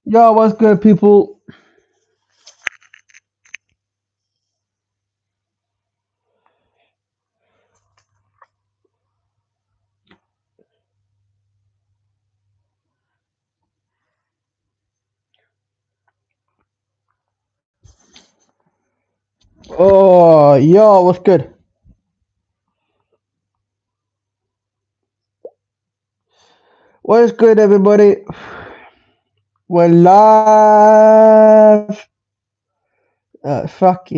Yo, what's good, people? Oh, yo, what's good? What is good, everybody? We're live. Fuck.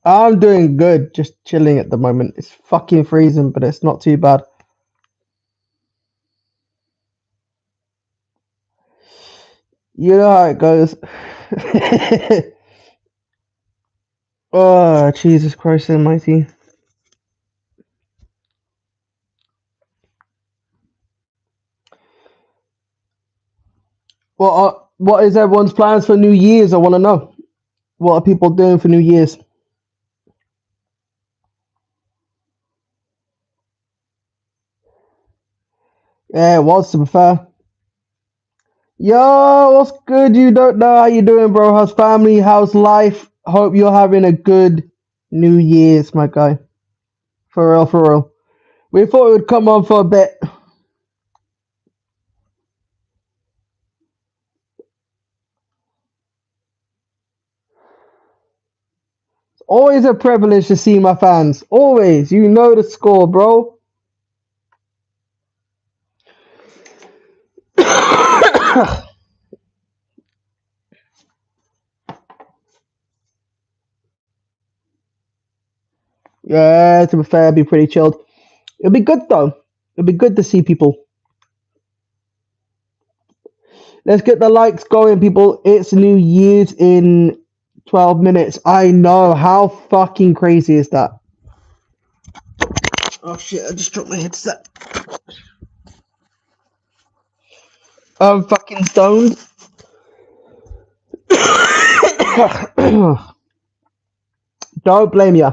I'm doing good, just chilling at the moment. It's fucking freezing, but it's not too bad. You know how it goes. Oh, Jesus Christ Almighty. What is everyone's plans for New Year's? I want to know. What are people doing for New Year's? Yeah, it was, to be fair. Yo, what's good? You don't know how you doing, bro? How's family? How's life? Hope you're having a good New Year's, my guy. For real, for real. We thought it would come on for a bit. Always a privilege to see my fans. Always. You know the score, bro. Yeah, to be fair, I'd be pretty chilled. It'll be good though. It'll be good to see people. Let's get the likes going, people. It's New Year's in 12 minutes. I know. How fucking crazy is that? Oh shit, I just dropped my headset. I'm fucking stoned. Don't blame ya.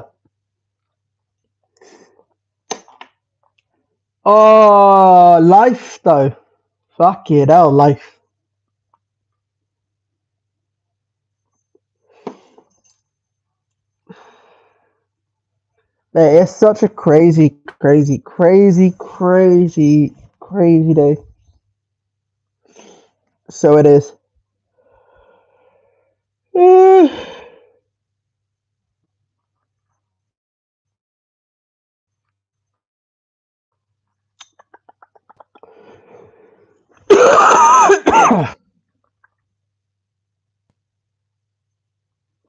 Oh, life though. Fuck it, hell, life. Man, it's such a crazy, crazy, crazy, crazy, crazy day. So it is.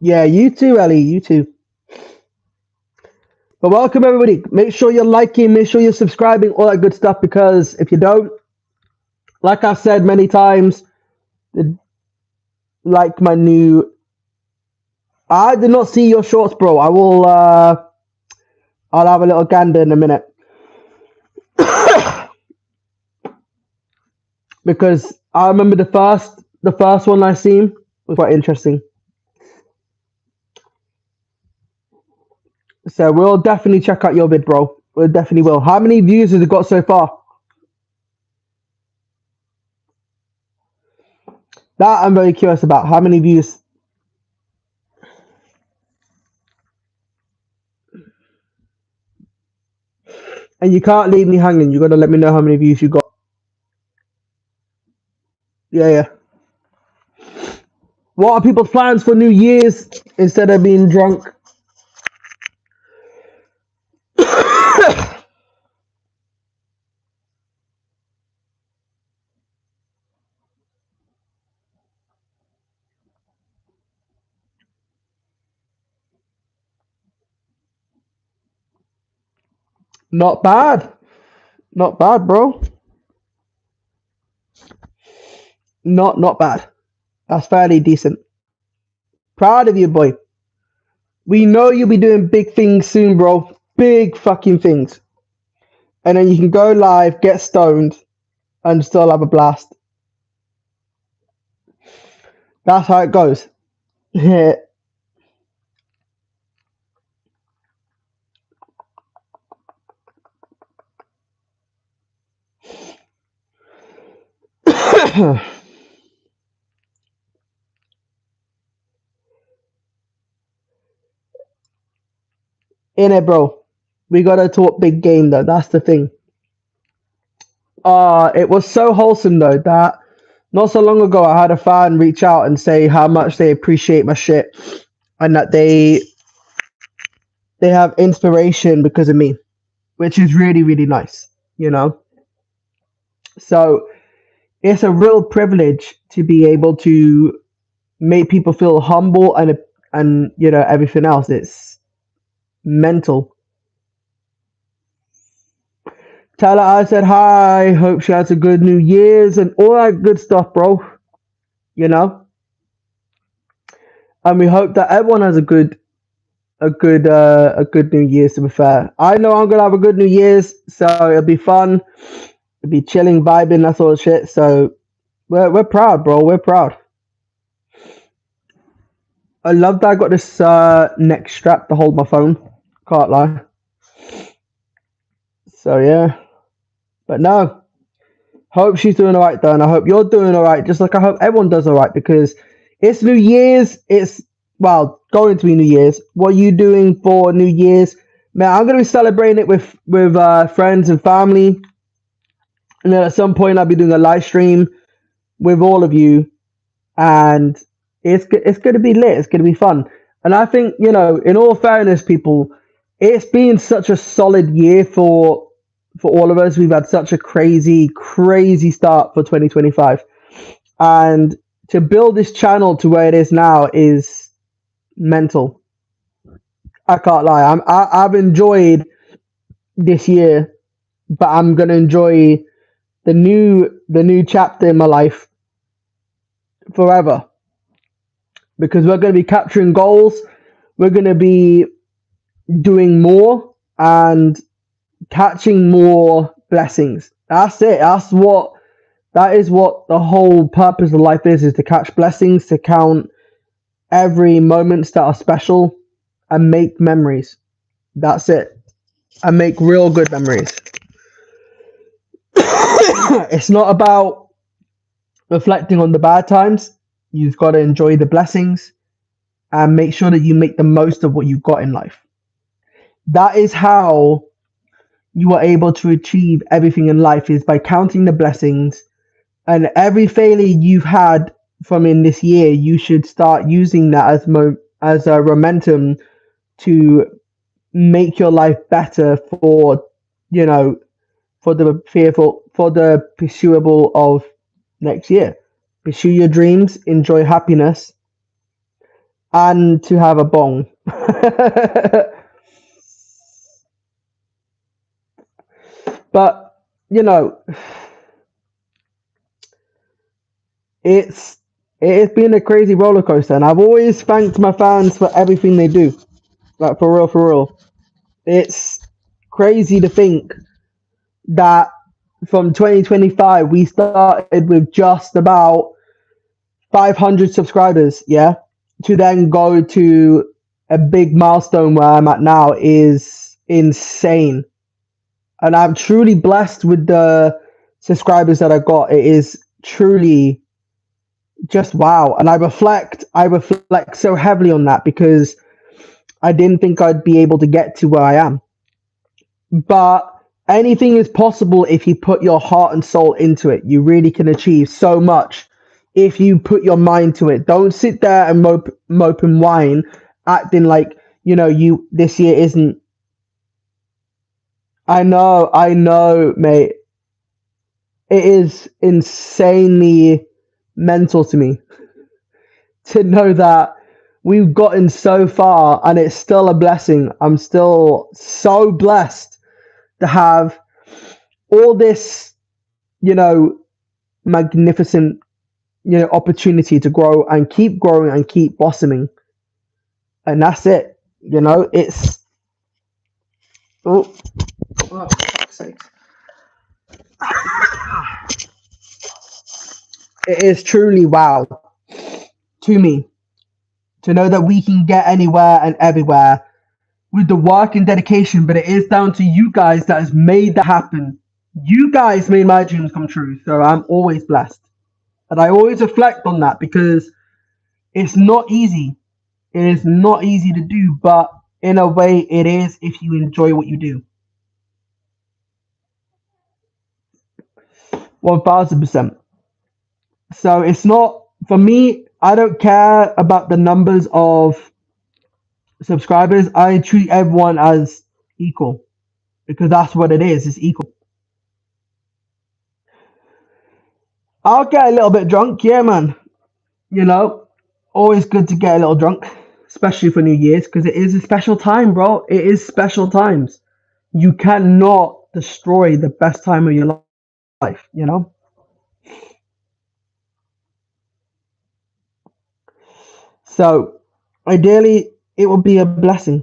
Yeah, you too, Ellie. You too. But welcome everybody. Make sure you're liking, make sure you're subscribing, all that good stuff. Because if you don't, like I've said many times, like my new. I did not see your shorts, bro. I will. I'll have a little gander in a minute. Because I remember the first one I seen was quite interesting. So we'll definitely check out your vid, bro. We definitely will. How many views has it got so far? That I'm very curious about. How many views? And you can't leave me hanging. You gotta let me know how many views you got. Yeah, yeah. What are people's plans for New Year's instead of being drunk? Not bad. Not bad, bro. Not bad. That's fairly decent. Proud of you, boy. We know you'll be doing big things soon, bro. Big fucking things. And then you can go live, get stoned, and still have a blast. That's how it goes. In it, bro. We gotta talk big game though. That's the thing. It was so wholesome though that not so long ago I had a fan reach out and say how much they appreciate my shit and that they have inspiration because of me, which is really really nice. You know, so it's a real privilege to be able to make people feel humble and you know everything else. It's mental. Tell her I said hi. Hope she has a good New Year's and all that good stuff, bro. You know, and we hope that everyone has a good New Year's. To be fair, I know I'm gonna have a good New Year's, so it'll be fun. It'll be chilling, vibing, that sort of shit. So we're proud, bro. We're proud. I love that I got this neck strap to hold my phone. Can't lie. So yeah, but no. Hope she's doing all right, though, and I hope you're doing all right. Just like I hope everyone does all right because it's New Year's. It's well going to be New Year's. What are you doing for New Year's, man? I'm gonna be celebrating it with friends and family, and then at some point I'll be doing a live stream with all of you, and it's gonna be lit. It's gonna be fun, and I think you know, in all fairness, people, it's been such a solid year for all of us. We've had such a crazy start for 2025, and to build this channel to where it is now is mental. I can't lie. I've enjoyed this year, but I'm gonna enjoy the new chapter in my life forever because we're gonna be capturing goals. We're gonna be doing more and catching more blessings. That's it. That is what the whole purpose of life is to catch blessings, to count every moments that are special and make memories. That's it. And make real good memories. It's not about reflecting on the bad times. You've got to enjoy the blessings and make sure that you make the most of what you've got in life. That is how you are able to achieve everything in life is by counting the blessings, and every failure you've had from in this year you should start using that as a momentum to make your life better for you know for the pursuable of next year. Pursue your dreams, enjoy happiness, and to have a bong. But you know, it's it's been a crazy roller coaster, and I've always thanked my fans for everything they do. Like for real, for real. It's crazy to think that from 2025 we started with just about 500 subscribers, yeah, to then go to a big milestone where I'm at now is insane. And I'm truly blessed with the subscribers that I got. It is truly just wow. And I reflect so heavily on that because I didn't think I'd be able to get to where I am. But anything is possible if you put your heart and soul into it. You really can achieve so much if you put your mind to it. Don't sit there and mope and whine, acting like you know you this year isn't. I know, mate. It is insanely mental to me to know that we've gotten so far and it's still a blessing. I'm still so blessed to have all this, you know, magnificent, you know, opportunity to grow and keep growing and keep blossoming. And that's it. You know, it's oh, oh for fuck's sake. It is truly wow to me to know that we can get anywhere and everywhere with the work and dedication, but it is down to you guys that has made that happen. You guys made my dreams come true, so I'm always blessed. And I always reflect on that because it's not easy. It is not easy to do, but in a way it is if you enjoy what you do. 1000%. So it's not, for me, I don't care about the numbers of subscribers. I treat everyone as equal because that's what it is. It's equal. I'll get a little bit drunk, yeah, man. You know, always good to get a little drunk, especially for New Year's because it is a special time, bro. It is special times. You cannot destroy the best time of your life, you know? So, ideally, it will be a blessing.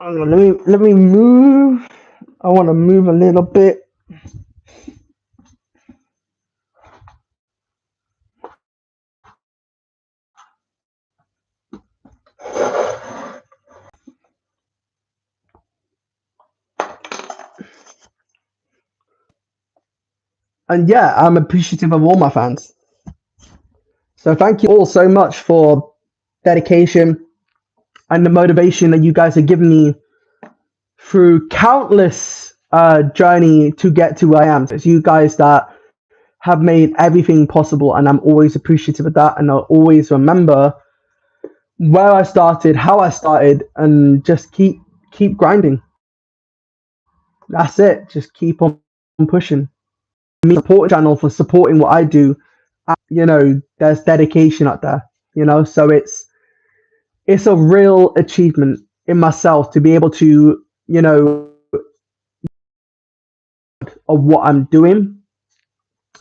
Let me move. I want to move a little bit. And yeah, I'm appreciative of all my fans. So thank you all so much for dedication and the motivation that you guys have given me through countless journey to get to where I am. So it's you guys that have made everything possible, and I'm always appreciative of that. And I'll always remember where I started, how I started, and just keep grinding. That's it. Just keep on pushing. Me support channel for supporting what I do. You know, there's dedication out there. You know, so it's a real achievement in myself to be able to, you know, of what I'm doing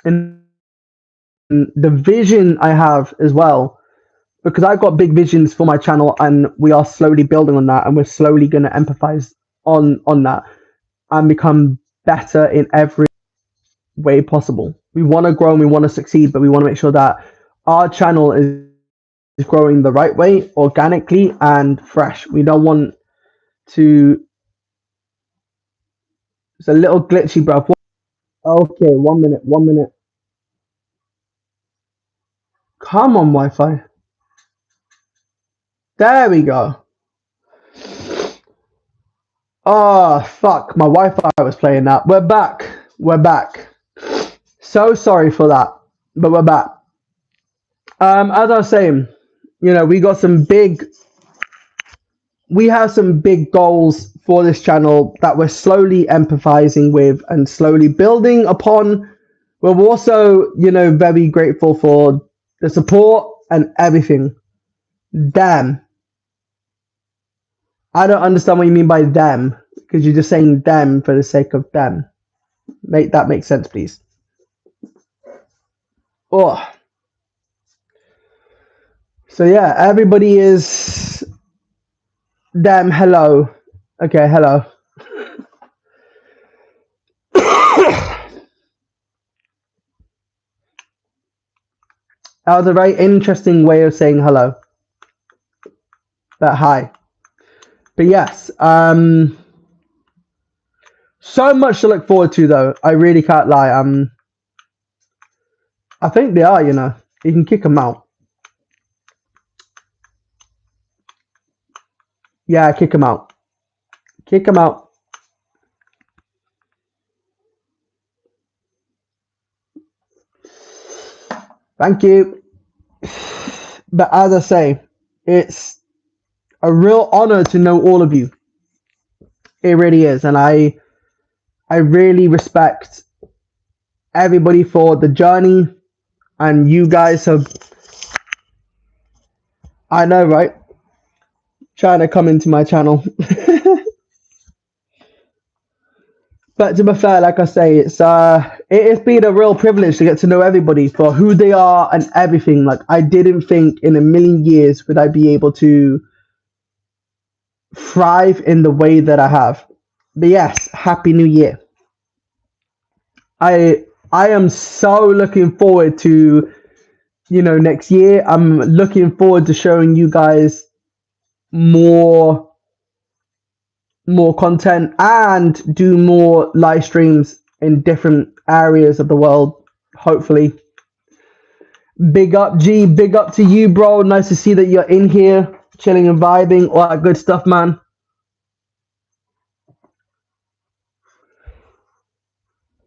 and the vision I have as well. Because I've got big visions for my channel, and we are slowly building on that, and we're slowly going to empathize on that and become better in every way possible. We want to grow and we want to succeed, but we want to make sure that our channel is growing the right way, organically and fresh. We don't want to. It's a little glitchy, bro. Okay, 1 minute, 1 minute. Come on, Wi-Fi. There we go. Oh, fuck. My Wi-Fi was playing that. We're back. We're back. So sorry for that, but we're back. As I was saying, you know, we have some big goals for this channel that we're slowly empathizing with and slowly building upon. We're also, you know, very grateful for the support and everything. Damn. I don't understand what you mean by them, because you're just saying them for the sake of them. Make that make sense, please. Oh. So yeah, everybody is them. Hello. Okay, hello. That was a very interesting way of saying hello. But hi. But yes, so much to look forward to though. I really can't lie. I think they are, you know. You can kick them out. Yeah, kick them out. Kick them out. Thank you. But as I say, it's a real honor to know all of you. It really is, and I really respect everybody for the journey, and you guys have. I know, right? Trying to come into my channel. But to be fair, like I say, it has been a real privilege to get to know everybody for who they are and everything. Like I didn't think in a million years would I be able to thrive in the way that I have. But yes, happy new year. I am so looking forward to, you know, next year. I'm looking forward to showing you guys more content and do more live streams in different areas of the world, hopefully. Big up, G. Big up to you, bro. Nice to see that you're in here, chilling and vibing. All that good stuff, man.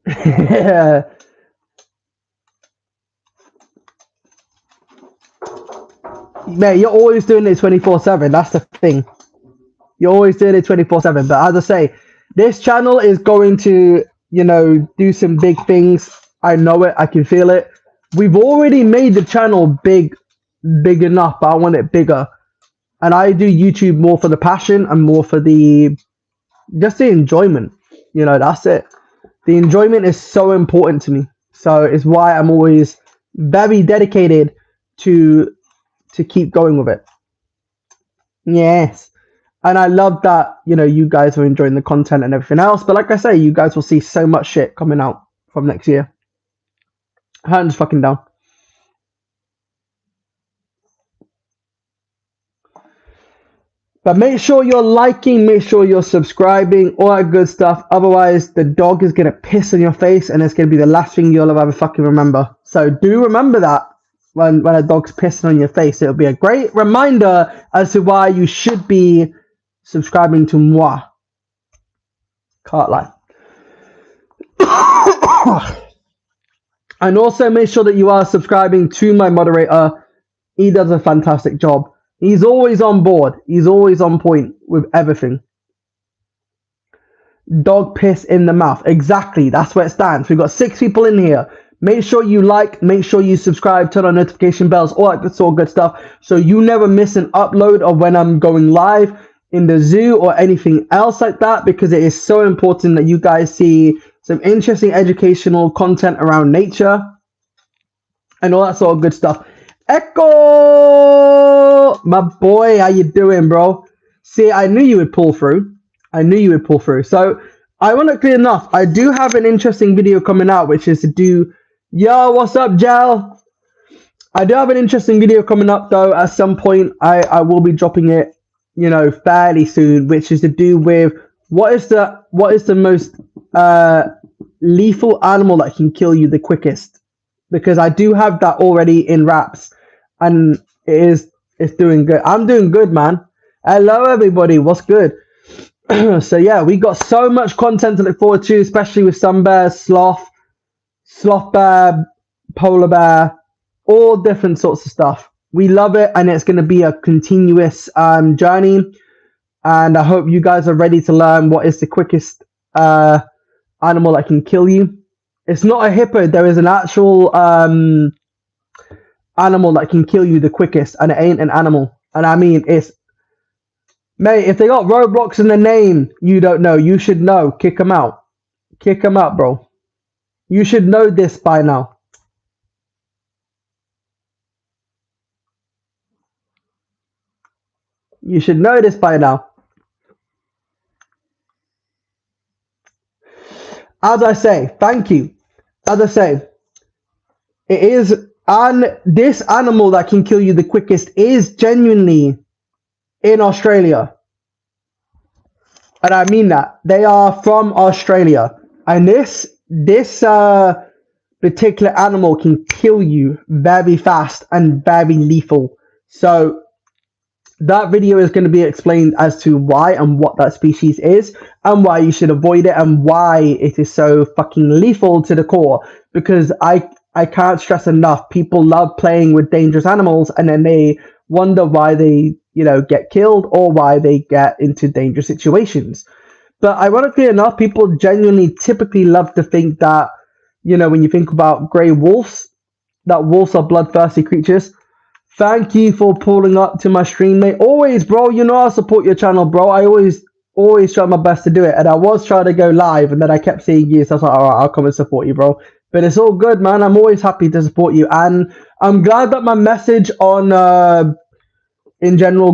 Yeah. Mate, you're always doing it 24/7. That's the thing. You're always doing it 24/7. But as I say, this channel is going to, do some big things. I know it. I can feel it. We've already made the channel big enough, but I want it bigger. And I do YouTube more for the passion and more for just the enjoyment. That's it. The enjoyment is so important to me. So it's why I'm always very dedicated to keep going with it. Yes. And I love that, you guys are enjoying the content and everything else. But like I say, you guys will see so much shit coming out from next year. Hands fucking down. But make sure you're liking, make sure you're subscribing, all that good stuff. Otherwise, the dog is going to piss on your face and it's going to be the last thing you'll ever fucking remember. So do remember that when a dog's pissing on your face. It'll be a great reminder as to why you should be subscribing to moi. Can't lie. And also make sure that you are subscribing to my moderator. He does a fantastic job. He's always on board. He's always on point with everything. Dog piss in the mouth. Exactly. That's where it stands. We've got 6 people in here. Make sure you like. Make sure you subscribe. Turn on notification bells. All that good, sort of good stuff. So you never miss an upload of when I'm going live in the zoo or anything else like that. Because it is so important that you guys see some interesting educational content around nature. And all that sort of good stuff. Echo, my boy, how you doing, bro? See, I knew you would pull through. So, ironically enough, I do have an interesting video coming out, which is to do. Yo, what's up, Gel? I do have an interesting video coming up, though. At some point, I will be dropping it, fairly soon, which is to do with what is the most lethal animal that can kill you the quickest. Because I do have that already in wraps, and it's doing good. I'm doing good, man. Hello, everybody. What's good? So yeah, we got so much content to look forward to, especially with sun bear, sloth bear, polar bear, all different sorts of stuff. We love it, and it's going to be a continuous journey. And I hope you guys are ready to learn what is the quickest animal that can kill you. It's not a hippo. There is an actual animal that can kill you the quickest, and it ain't an animal. And I mean, mate, if they got Roblox in the name, you don't know. You should know. Kick them out. Kick them out, bro. You should know this by now. You should know this by now. As I say, thank you. As I say, it is, and this animal that can kill you the quickest is genuinely in Australia. And I mean that. They are from Australia. And this particular animal can kill you very fast and very lethal. So that video is going to be explained as to why and what that species is and why you should avoid it and why it is so fucking lethal to the core. Because I can't stress enough, people love playing with dangerous animals and then they wonder why they, get killed or why they get into dangerous situations. But ironically enough, people genuinely typically love to think that, when you think about grey wolves, that wolves are bloodthirsty creatures. Thank you for pulling up to my stream, mate. Always, bro. I'll support your channel, bro. I always try my best to do it. And I was trying to go live, and then I kept seeing you, so I was like, all right, I'll come and support you, bro. But it's all good, man. I'm always happy to support you. And I'm glad that my message on, in general,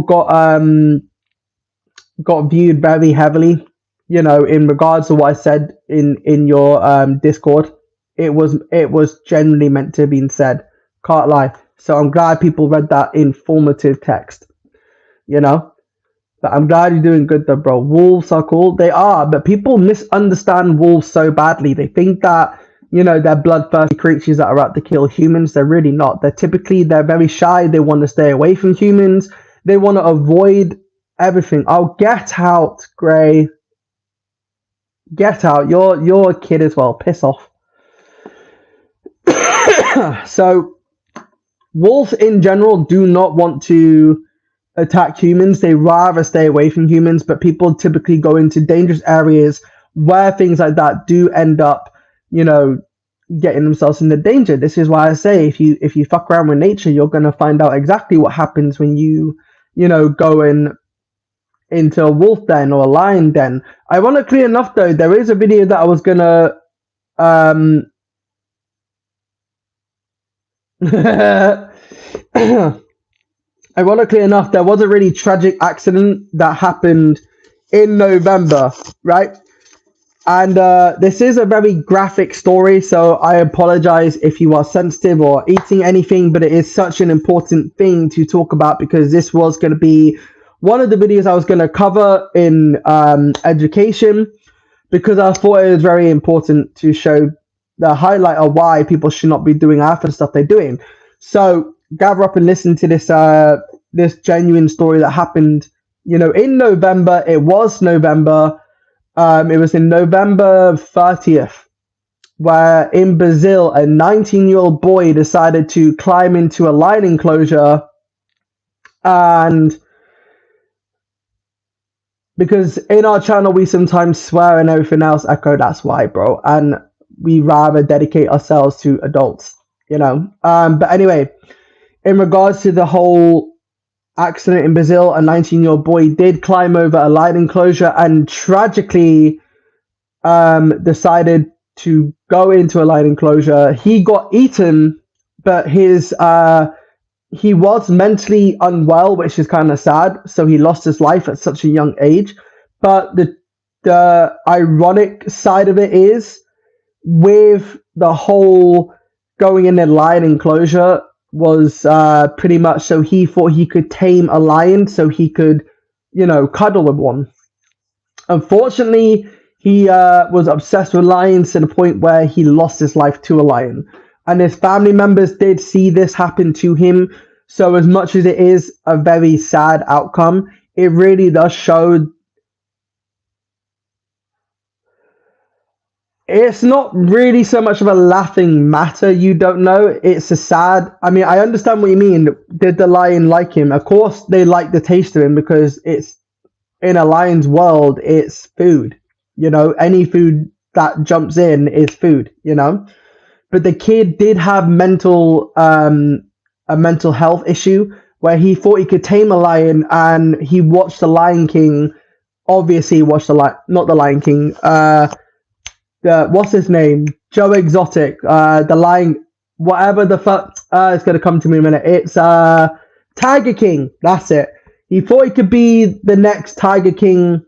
got viewed very heavily, in regards to what I said in your Discord. It was generally meant to have been said. Can't lie. So I'm glad people read that informative text, But I'm glad you're doing good though, bro. Wolves are cool. They are, but people misunderstand wolves so badly. They think that they're bloodthirsty creatures that are out to kill humans. They're really not. They're very shy. They want to stay away from humans. They want to avoid everything. Oh, get out, Gray. Get out. You're a kid as well. Piss off. So, wolves in general do not want to attack humans. They rather stay away from humans, but people typically go into dangerous areas where things like that do end up, getting themselves into danger. This is why I say if you fuck around with nature, you're gonna find out exactly what happens when you go into a wolf den or a lion den. Ironically enough, though, there is a video that I was gonna ironically enough, there was a really tragic accident that happened in November, right? And this is a very graphic story, so I apologize if you are sensitive or eating anything, but it is such an important thing to talk about because this was going to be one of the videos I was going to cover in education, because I thought it was very important to show the highlight of why people should not be doing half the stuff they're doing. So gather up and listen to this genuine story that happened, in November. It was November. It was in November 30th, where in Brazil, a 19-year-old boy decided to climb into a lion enclosure, and because in our channel we sometimes swear and everything else, Echo, that's why, bro, and we rather dedicate ourselves to adults, But anyway, in regards to the whole accident in Brazil, a 19-year-old boy did climb over a lion enclosure and tragically decided to go into a lion enclosure. He got eaten, but he was mentally unwell, which is kind of sad. So he lost his life at such a young age. But the ironic side of it is, with the whole going in a lion enclosure was pretty much so he thought he could tame a lion so he could, cuddle with one. Unfortunately, he was obsessed with lions to the point where he lost his life to a lion. And his family members did see this happen to him. So as much as it is a very sad outcome, it really does show it's not really so much of a laughing matter. You don't know. It's a sad. I mean, I understand what you mean. Did the lion like him? Of course, they like the taste of him because it's in a lion's world. It's food. Any food that jumps in is food. But the kid did have a mental health issue where he thought he could tame a lion, and he watched The Lion King. Obviously, he watched not The Lion King. What's his name? Joe Exotic. The Lion, whatever the fuck. It's gonna come to me in a minute. It's Tiger King. That's it. He thought he could be the next Tiger King,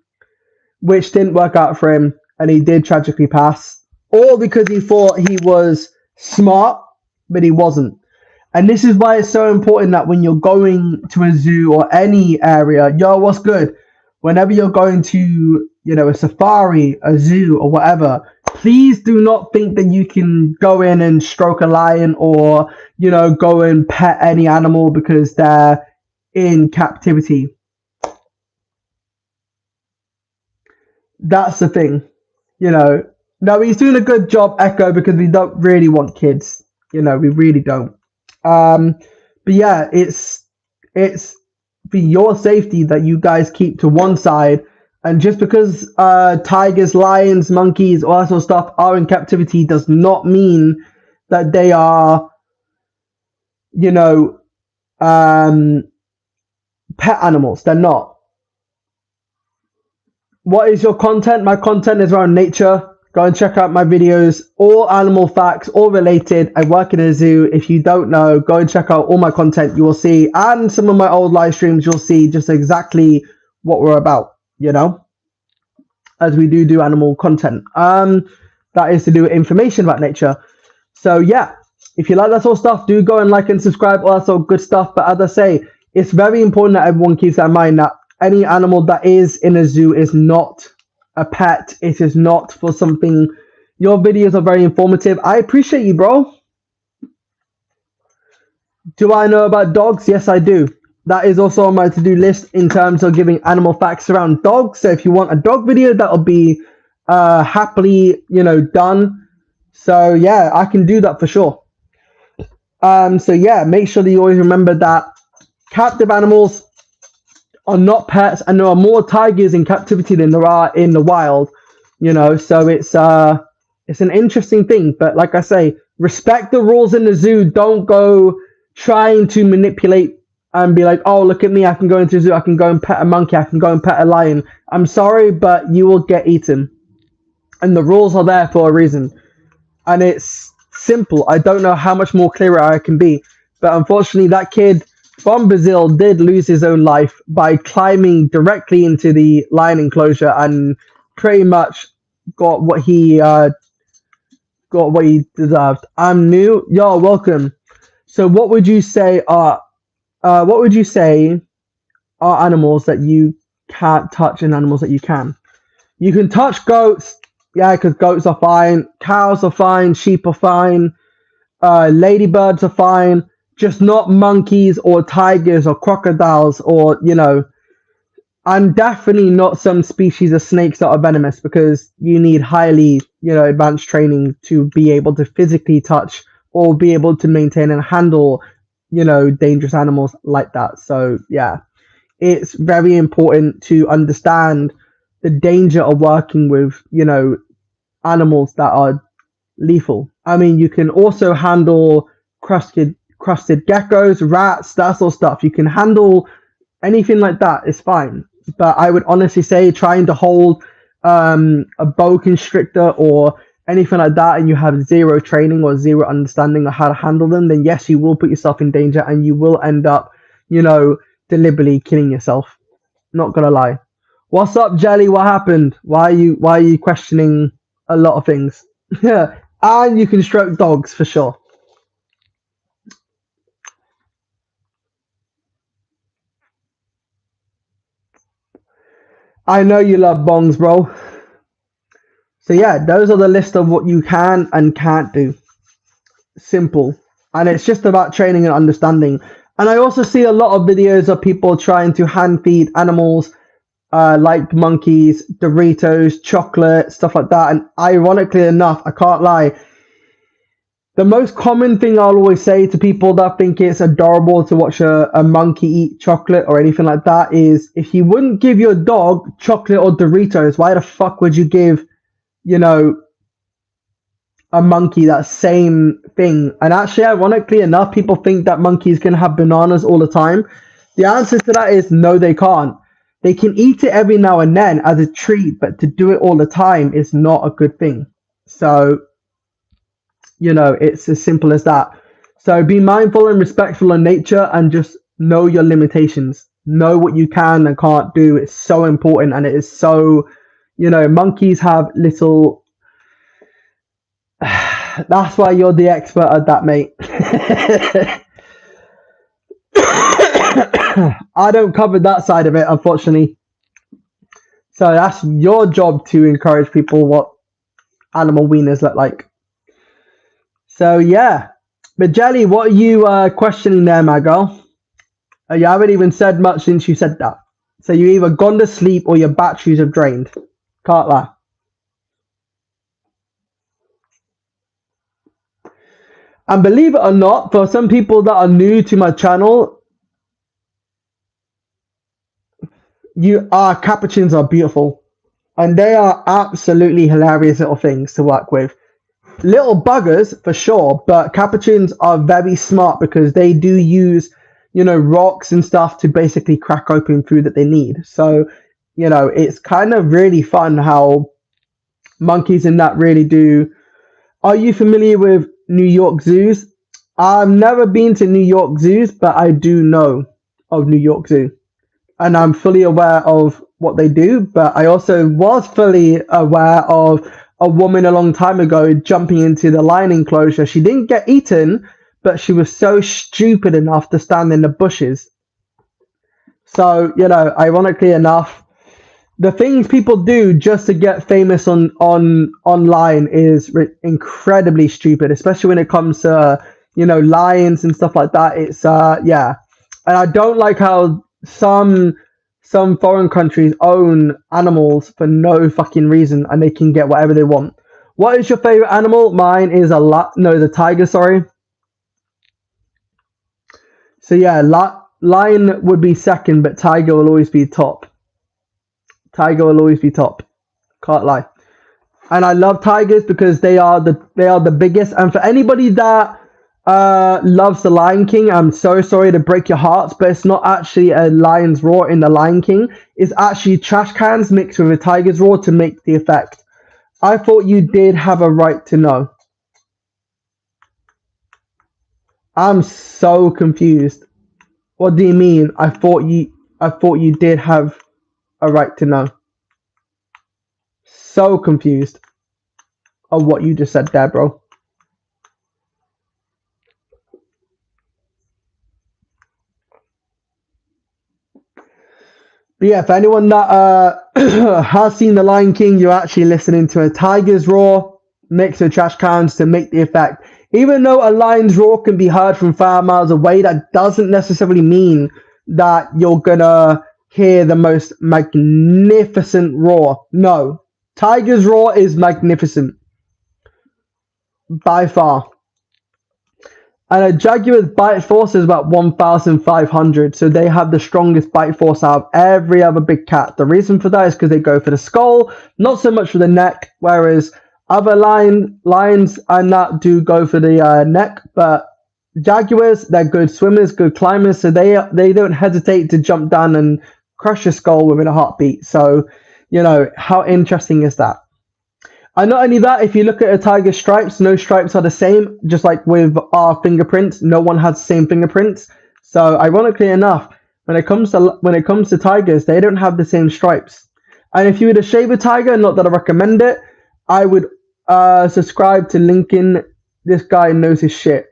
which didn't work out for him, and he did tragically pass. All because he thought he was smart, but he wasn't. And this is why it's so important that when you're going to a zoo or any area, what's good? Whenever you're going to, a safari, a zoo, or whatever, please do not think that you can go in and stroke a lion or, go and pet any animal because they're in captivity. That's the thing, No, he's doing a good job, Echo, because we don't really want kids. We really don't. But yeah, it's for your safety that you guys keep to one side. And just because tigers, lions, monkeys, all that sort of stuff are in captivity does not mean that they are, pet animals. They're not. What is your content? My content is around nature. Go and check out my videos, all animal facts, all related. I work in a zoo. If you don't know, go and check out all my content. You will see, and some of my old live streams, you'll see just exactly what we're about, as we do animal content. That is to do with information about nature. So yeah, if you like that sort of stuff, do go and like and subscribe, all that sort of good stuff. But as I say, it's very important that everyone keeps that in mind, that any animal that is in a zoo is not a pet. It is not for something, Your videos are very informative. I appreciate you, bro. Do I know about dogs? Yes, I do. That is also on my to-do list in terms of giving animal facts around dogs. So if you want a dog video, that'll be happily, done. So yeah, I can do that for sure. So yeah, make sure that you always remember that captive animals are not pets, and there are more tigers in captivity than there are in the wild. So it's an interesting thing. But like I say, respect the rules in the zoo. Don't go trying to manipulate and be like, oh, look at me, I can go into the zoo, I can go and pet a monkey, I can go and pet a lion. I'm sorry, but you will get eaten. And the rules are there for a reason. And it's simple. I don't know how much more clearer I can be. But unfortunately, that kid from Brazil did lose his own life by climbing directly into the lion enclosure and pretty much got what he deserved. I'm new. You're welcome. So what would you say are animals that you can't touch and animals that you can? You can touch goats, yeah, because goats are fine. Cows are fine. Sheep are fine. Ladybirds are fine. Just not monkeys or tigers or crocodiles or, and definitely not some species of snakes that are venomous, because you need highly, advanced training to be able to physically touch or be able to maintain and handle, dangerous animals like that. So yeah, it's very important to understand the danger of working with, animals that are lethal. I mean, you can also handle crusted geckos, rats, that sort of stuff. You can handle anything like that. It's fine. But I would honestly say trying to hold a boa constrictor or anything like that, and you have zero training or zero understanding of how to handle them, then yes, you will put yourself in danger, and you will end up, deliberately killing yourself. Not gonna lie. What's up, Jelly? What happened? Why are you questioning a lot of things? Yeah, and you can stroke dogs for sure. I know you love bongs, bro. So yeah, those are the list of what you can and can't do. Simple. And it's just about training and understanding. And I also see a lot of videos of people trying to hand feed animals, like monkeys, Doritos, chocolate, stuff like that. And ironically enough, I can't lie, the most common thing I'll always say to people that think it's adorable to watch a monkey eat chocolate or anything like that is, if you wouldn't give your dog chocolate or Doritos, why the fuck would you give, you know, a monkey that same thing? And actually, ironically enough, people think that monkeys can have bananas all the time. The answer to that is no, they can't. They can eat it every now and then as a treat, but to do it all the time is not a good thing. So, it's as simple as that. So be mindful and respectful of nature and just know your limitations. Know what you can and can't do. It's so important, and it is so, monkeys have little. That's why you're the expert at that, mate. I don't cover that side of it, unfortunately. So that's your job to encourage people what animal wieners look like. So yeah. But Jelly, what are you questioning there, my girl? You haven't even said much since you said that. So you either gone to sleep or your batteries have drained. Can't lie. And believe it or not, for some people that are new to my channel, capuchins are beautiful. And they are absolutely hilarious little things to work with. Little buggers for sure, but capuchins are very smart because they do use, rocks and stuff to basically crack open food that they need. So, it's kind of really fun how monkeys in that really do. Are you familiar with New York zoos? I've never been to New York zoos, but I do know of New York Zoo. And I'm fully aware of what they do, but I also was fully aware of a woman a long time ago jumping into the lion enclosure. She didn't get eaten, but she was so stupid enough to stand in the bushes. So, ironically enough, The things people do just to get famous on online is incredibly stupid, especially when it comes to lions and stuff like that. It's yeah, and I don't like how some foreign countries own animals for no fucking reason and they can get whatever they want. What is your favorite animal? Mine is the tiger, sorry. So yeah, lion would be second, but tiger will always be top. Tiger will always be top. Can't lie. And I love tigers because they are the biggest. And for anybody that loves the Lion King, I'm so sorry to break your hearts, but it's not actually a lion's roar in the Lion King. It's actually trash cans mixed with a tiger's roar to make the effect. I thought you did have a right to know. I'm so confused. What do you mean? I thought you did have a right to know. So confused of what you just said there, bro. But yeah, for anyone that has seen The Lion King, you're actually listening to a tiger's roar mixed with trash cans to make the effect. Even though a lion's roar can be heard from 5 miles away, that doesn't necessarily mean that you're gonna hear the most magnificent roar. No, tiger's roar is magnificent by far. And a jaguar's bite force is about 1,500, so they have the strongest bite force out of every other big cat. The reason for that is because they go for the skull, not so much for the neck, whereas other lions and that do go for the neck, but jaguars, they're good swimmers, good climbers, so they don't hesitate to jump down and crush your skull within a heartbeat. So, how interesting is that? And not only that, if you look at a tiger's stripes, no stripes are the same. Just like with our fingerprints, no one has the same fingerprints. So, ironically enough, when it comes to tigers, they don't have the same stripes. And if you were to shave a tiger, not that I recommend it, I would subscribe to Lincoln. This guy knows his shit.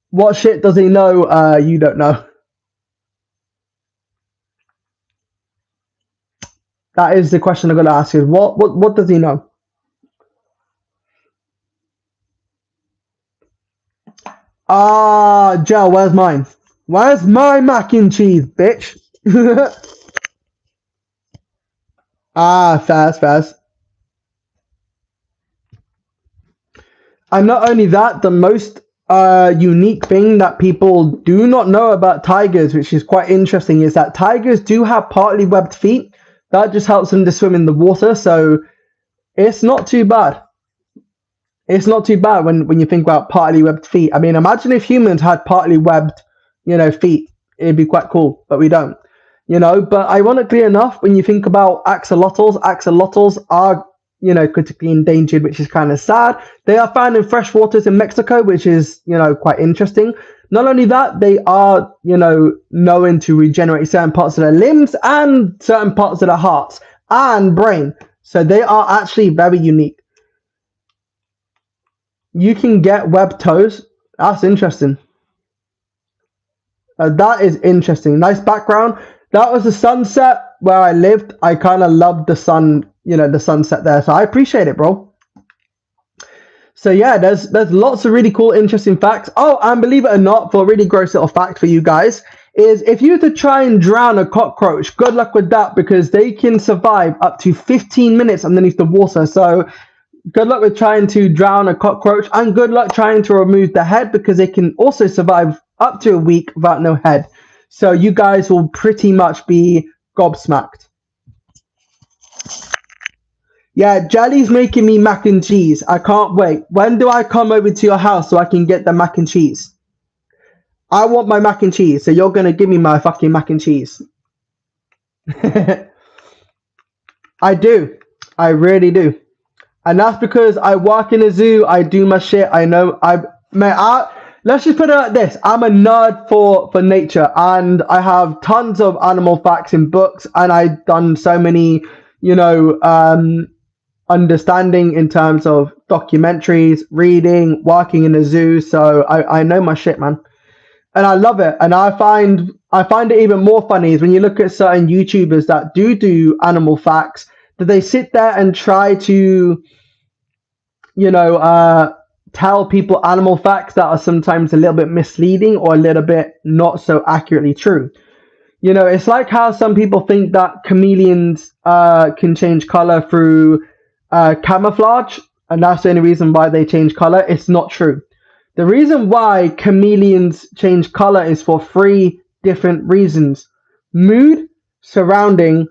What shit does he know? You don't know. That is the question I'm gonna ask you. What does he know? Ah, Joe, where's mine? Where's my mac and cheese, bitch? Fast, fast. And not only that, the most unique thing that people do not know about tigers, which is quite interesting, is that tigers do have partly webbed feet. That just helps them to swim in the water, so it's not too bad. It's not too bad when you think about partly webbed feet. I mean, imagine if humans had partly webbed, feet. It'd be quite cool, but we don't. But ironically enough, when you think about axolotls are, critically endangered, which is kind of sad. They are found in fresh waters in Mexico, which is, quite interesting. Not only that, they are, known to regenerate certain parts of their limbs and certain parts of their hearts and brain. So they are actually very unique. You can get webbed toes. That's interesting. That is interesting. Nice background. That was the sunset where I lived. I kind of loved the sun, the sunset there. So I appreciate it, bro. So yeah, there's lots of really cool, interesting facts. Oh, and believe it or not, for a really gross little fact for you guys, is if you were to try and drown a cockroach, good luck with that because they can survive up to 15 minutes underneath the water. So good luck with trying to drown a cockroach and good luck trying to remove the head because they can also survive up to a week without no head. So you guys will pretty much be gobsmacked. Yeah, Jelly's making me mac and cheese. I can't wait. When do I come over to your house so I can get the mac and cheese? I want my mac and cheese, so you're gonna give me my fucking mac and cheese. I do. I really do. And that's because I work in a zoo, I do my shit, I know let's just put it like this. I'm a nerd for nature and I have tons of animal facts in books and I've done so many, understanding in terms of documentaries, reading, working in a zoo. So I know my shit, man. And I love it. And I find it even more funny is when you look at certain YouTubers that do animal facts, that they sit there and try to, you know, tell people animal facts that are sometimes a little bit misleading or a little bit not so accurately true. You know, it's like how some people think that chameleons can change color through camouflage, and that's the only reason why they change color. It's not true. The reason why chameleons change color is for three different reasons: mood, surrounding,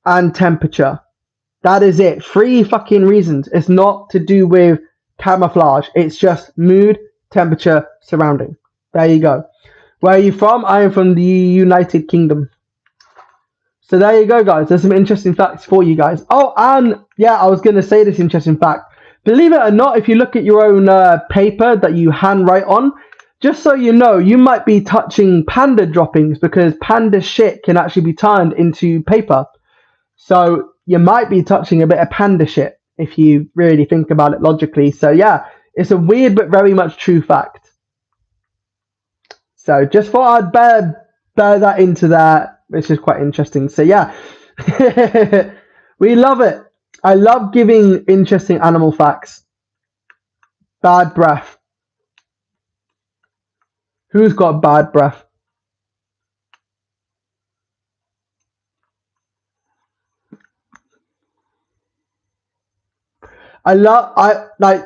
and temperature. That is it. Three fucking reasons. It's not to do with camouflage. It's just mood, temperature, surrounding. There you go. Where are you from? I am from the United Kingdom. So there you go, guys. There's some interesting facts for you guys. Oh, and yeah, I was going to say this interesting fact. Believe it or not, if you look at your own paper that you handwrite on, just so you know, you might be touching panda droppings because panda shit can actually be turned into paper. So you might be touching a bit of panda shit if you really think about it logically. So yeah, it's a weird but very much true fact. So just thought I'd bear that into that, which is quite interesting. So yeah, we love it. I love giving interesting animal facts. Bad breath. Who's got bad breath?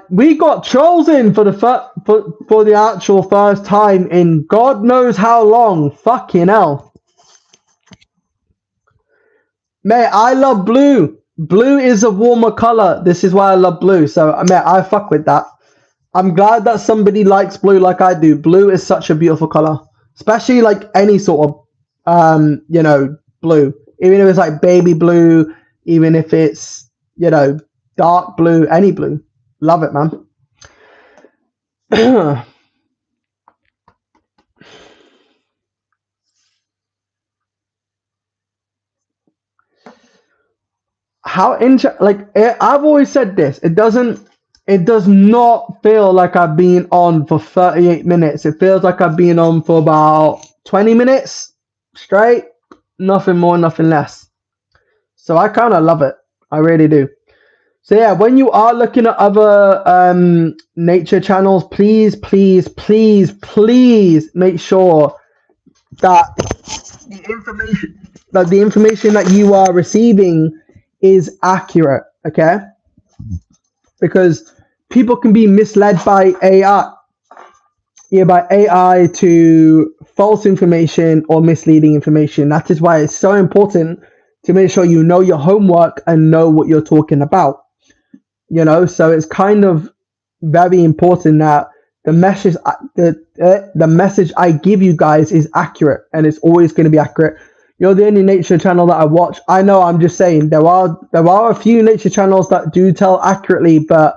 We got trolls in for the actual first time in God knows how long. Fucking hell. Mate, I love blue. Blue is a warmer color. This is why I love blue. So, mate, I fuck with that. I'm glad that somebody likes blue like I do. Blue is such a beautiful color, especially like any sort of, blue. Even if it's like baby blue, even if it's, dark blue, any blue. Love it, man. I've always said this. It does not feel like I've been on for 38 minutes. It feels like I've been on for about 20 minutes straight. Nothing more, nothing less. So I kind of love it. I really do. So yeah, when you are looking at other nature channels, please make sure that the information that you are receiving is accurate, okay? Because people can be misled by AI. Yeah, by AI to false information or misleading information. That is why it's so important to make sure you know your homework and know what you're talking about. So it's kind of very important that the message I give you guys is accurate, and it's always going to be accurate. You're the only nature channel that I watch. I know, I'm just saying there are a few nature channels that do tell accurately, but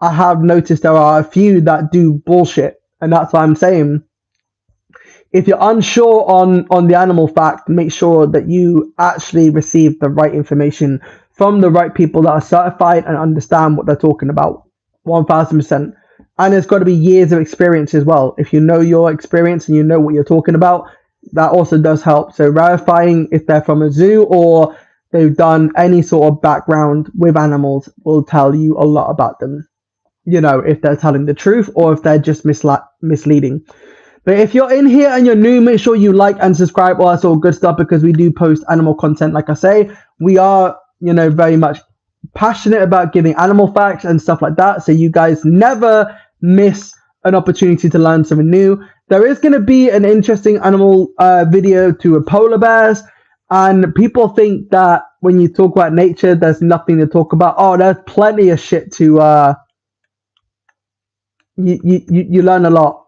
I have noticed there are a few that do bullshit, and that's what I'm saying. If you're unsure on the animal fact, make sure that you actually receive the right information from the right people that are certified and understand what they're talking about. 1000%. And there's got to be years of experience as well. If you know your experience and you know what you're talking about, that also does help. So verifying if they're from a zoo or they've done any sort of background with animals will tell you a lot about them. If they're telling the truth or if they're just misleading. But if you're in here and you're new, make sure you like and subscribe. All that's all good stuff because we do post animal content. Like I say, we are, very much passionate about giving animal facts and stuff like that. So you guys never miss an opportunity to learn something new. There is going to be an interesting animal video to a polar bears. And people think that when you talk about nature, there's nothing to talk about. Oh, there's plenty of shit to, you learn a lot.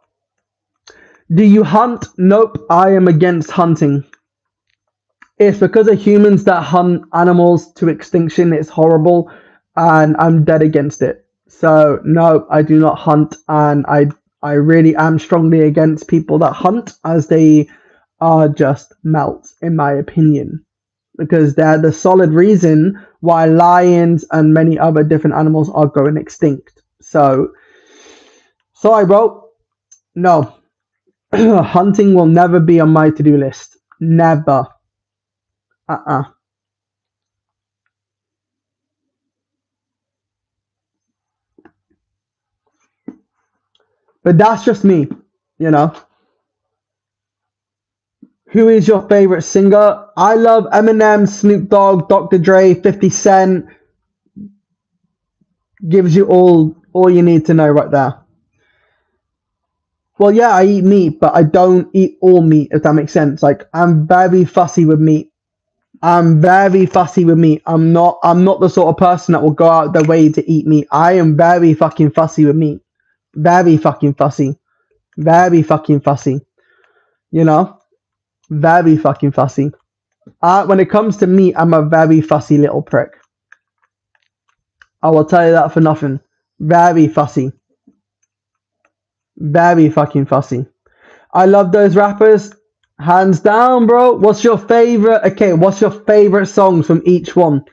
Do you hunt? Nope, I am against hunting. It's because of humans that hunt animals to extinction. It's horrible, and I'm dead against it. So no, I do not hunt, and I really am strongly against people that hunt, as they are just melts, in my opinion, because they're the solid reason why lions and many other different animals are going extinct. So, sorry, bro. No, hunting will never be on my to-do list. Never. Uh-uh. But that's just me, you know. Who is your favorite singer? I love Eminem, Snoop Dogg, Dr. Dre, 50 Cent. Gives you all you need to know right there. Well, yeah, I eat meat, but I don't eat all meat, if that makes sense. Like, I'm very fussy with meat. I'm very fussy with meat. I'm not the sort of person that will go out their way to eat meat. I am very fucking fussy with meat. Very fucking fussy. Very fucking fussy. You know? Very fucking fussy. When it comes to meat, I'm a very fussy little prick. I will tell you that for nothing. Very fussy. Very fucking fussy. I love those rappers. Hands down, bro. What's your favorite? Okay, what's your favorite songs from each one?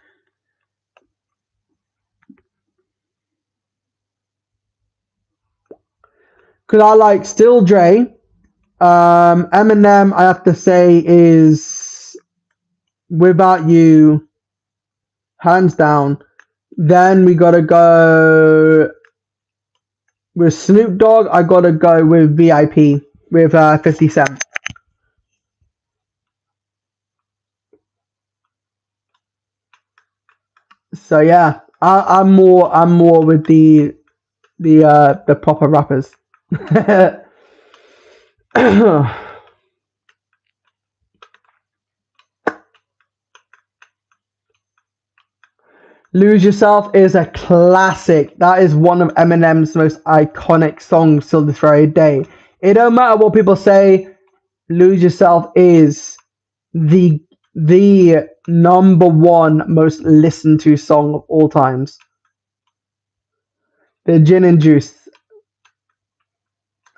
Because I like Still Dre. Eminem, I have to say, is Without You, hands down. Then we gotta go with Snoop Dogg. I gotta go with VIP with 50 Cent. So yeah, I'm more with the proper rappers. Lose Yourself is a classic. That is one of Eminem's most iconic songs till this very day. It don't matter what people say, Lose Yourself is the the number one most listened to song of all times. The Gin and Juice.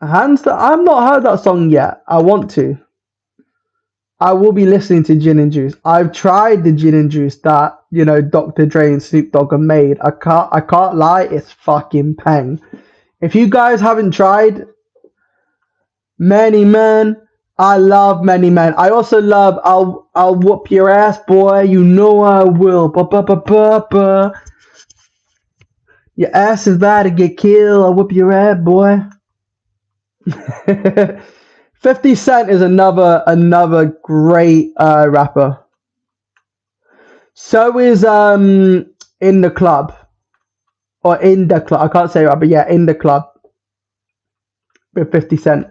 Hands down, I've not heard that song yet. I want to. I will be listening to Gin and Juice. I've tried the Gin and Juice that Dr. Dre and Snoop Dogg have made. I can't lie, it's fucking peng. If you guys haven't tried Many Men, I love Many Men. I also love I'll whoop your ass, boy. You know I will. Ba ba ba ba ba. Your ass is about to get killed. I'll whoop your ass, boy. 50 Cent is another great rapper. So is In the Club or In the Club. I can't say that, but yeah, In the Club with 50 Cent.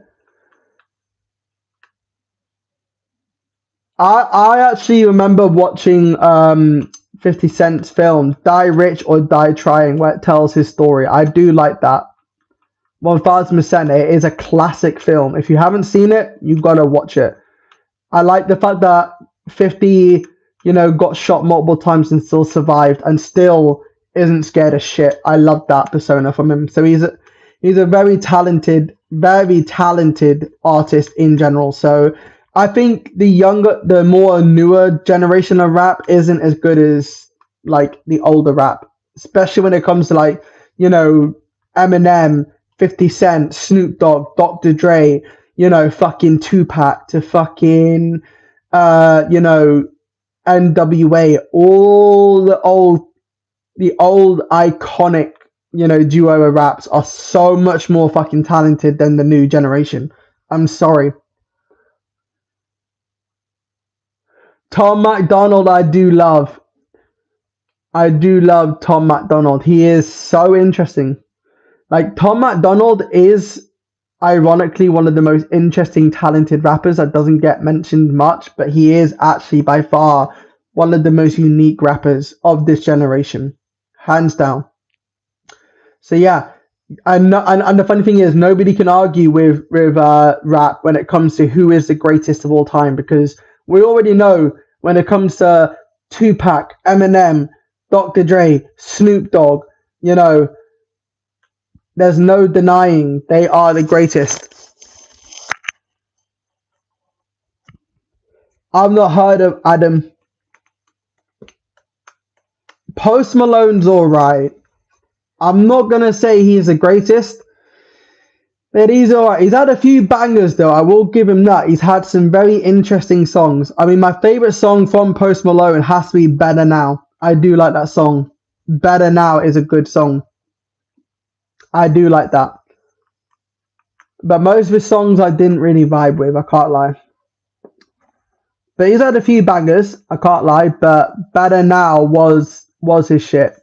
I actually remember watching 50 Cent's film Die Rich or Die Trying, where it tells his story. I do like that. 1000%. It is a classic film. If you haven't seen it, you've got to watch it. I like the fact that 50, got shot multiple times and still survived and still isn't scared of shit. I love that persona from him. So he's a very talented artist in general. So I think the more newer generation of rap isn't as good as like the older rap, especially when it comes to like, Eminem, 50 Cent, Snoop Dogg, Dr. Dre, fucking Tupac to fucking, NWA, all the old iconic, duo of raps are so much more fucking talented than the new generation. I'm sorry. Tom MacDonald, I do love. I do love Tom MacDonald. He is so interesting. Like Tom MacDonald is ironically one of the most interesting, talented rappers that doesn't get mentioned much, but he is actually by far one of the most unique rappers of this generation, hands down. So yeah, and the funny thing is, nobody can argue with rap when it comes to who is the greatest of all time because we already know when it comes to Tupac, Eminem, Dr. Dre, Snoop Dogg, you know, there's no denying they are the greatest. I've not heard of Adam. Post Malone's alright. I'm not gonna say he's the greatest, but he's alright. He's had a few bangers though. I will give him that. He's had some very interesting songs. I mean, my favorite song from Post Malone has to be "Better Now." I do like that song. "Better Now" is a good song. I do like that. But most of his songs I didn't really vibe with. I can't lie. But he's had a few bangers. I can't lie. But "Better Now" was his shit,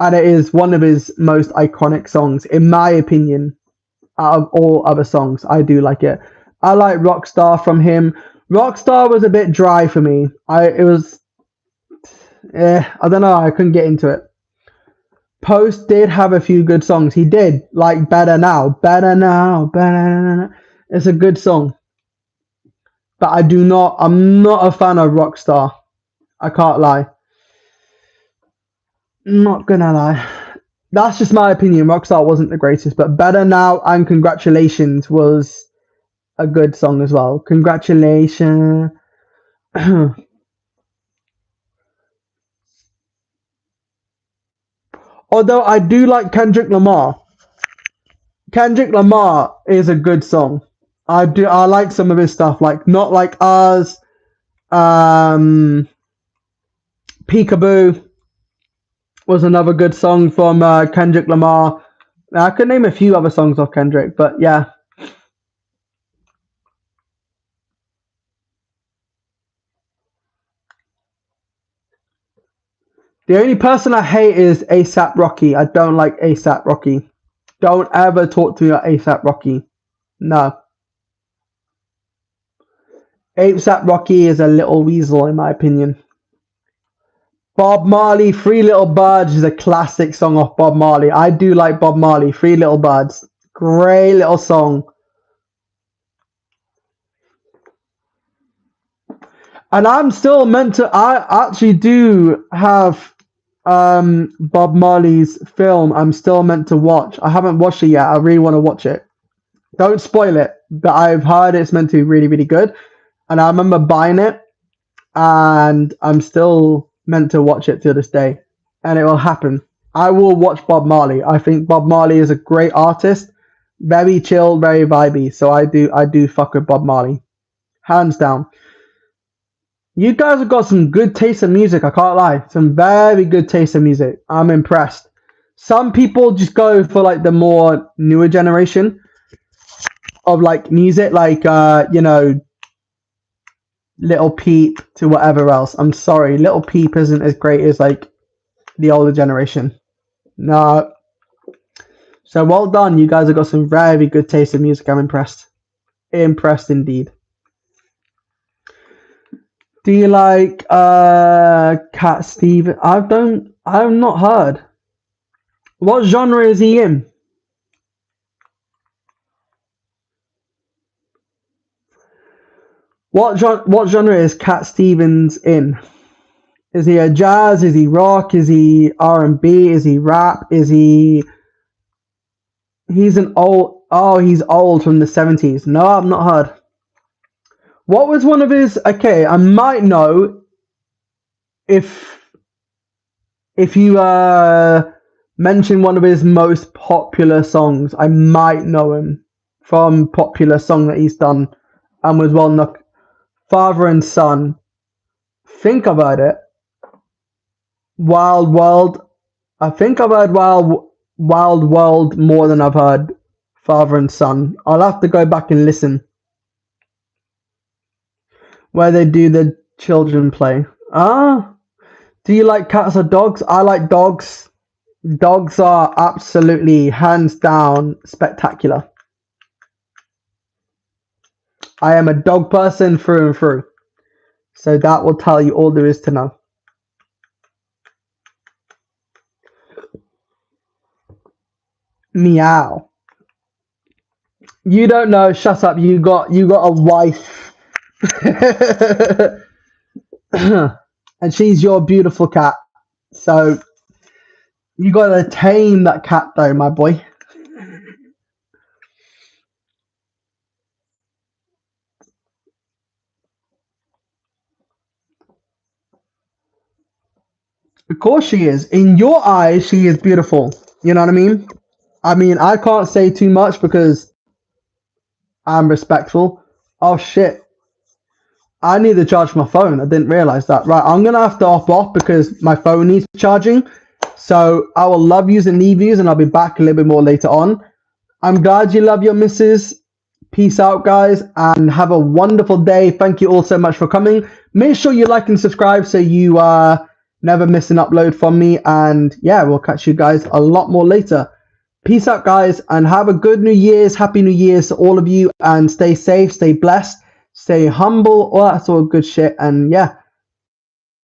and it is one of his most iconic songs, in my opinion. Out of all other songs, I do like it. I like "Rockstar" from him. "Rockstar" was a bit dry for me. I don't know. I couldn't get into it. Post did have a few good songs. He did, like "Better Now," "Better Now," "Better Now." It's a good song, but I'm not a fan of "Rockstar." I can't lie. Not gonna lie. That's just my opinion. Rockstar wasn't the greatest, but "Better Now" and "Congratulations" was a good song as well. Congratulations. Although I do like Kendrick Lamar. Kendrick Lamar is a good song. I like some of his stuff, like "Not Like Us," um, "Peekaboo" was another good song from Kendrick Lamar. I could name a few other songs of Kendrick, but yeah. The only person I hate is ASAP Rocky. I don't like ASAP Rocky. Don't ever talk to me about ASAP Rocky. No. ASAP Rocky is a little weasel, in my opinion. Bob Marley, "Three Little Birds" is a classic song of Bob Marley. I do like Bob Marley. "Three Little Birds." Great little song. And I'm still meant to. I actually do have Bob Marley's film. I'm still meant to watch. I haven't watched it yet. I really want to watch it. Don't spoil it, but I've heard it's meant to be really, really good. And I remember buying it, and I'm still meant to watch it to this day. And it will happen. I will watch Bob Marley. I think Bob Marley is a great artist, very chill, very vibey. So I do fuck with Bob Marley, hands down. You guys have got some good taste in music. I can't lie, some very good taste in music. I'm impressed. Some people just go for like the more newer generation of like music, like Little Peep to whatever else. I'm sorry, Little Peep isn't as great as like the older generation. No. So well done. You guys have got some very good taste in music. I'm impressed. Impressed indeed. Do you like Cat Steven? I've not heard. What genre is he in? What genre is Cat Stevens in? Is he a jazz? Is he rock? Is he R&B? Is he rap? Is he He's an old Oh, he's old from the 70s. No, I've not heard. What was one of his Okay, I might know if you mention one of his most popular songs. I might know him from popular song that he's done and was well known. Father and Son. Think about it. Wild World. I think I've heard Wild World more than I've heard Father and Son. I'll have to go back and listen where they do the children play. Ah, do you like cats or dogs? I like dogs. Dogs are absolutely hands down spectacular. I am a dog person through and through. So that will tell you all there is to know. Meow. You don't know. Shut up. You got a wife, and she's your beautiful cat. So you gotta tame that cat, though, my boy. Of course she is. In your eyes, she is beautiful. You know what I mean? I mean, I can't say too much because I'm respectful. Oh shit. I need to charge my phone. I didn't realize that. Right, I'm gonna have to off because my phone needs charging. So I will love yous and leave yous, and I'll be back a little bit more later on. I'm glad you love your missus. Peace out, guys, and have a wonderful day. Thank you all so much for coming. Make sure you like and subscribe so you never miss an upload from me. And yeah, we'll catch you guys a lot more later. Peace out, guys, and have a good New Year's. Happy New Year's to all of you, and stay safe, stay blessed, stay humble. All that sort of good shit. And yeah,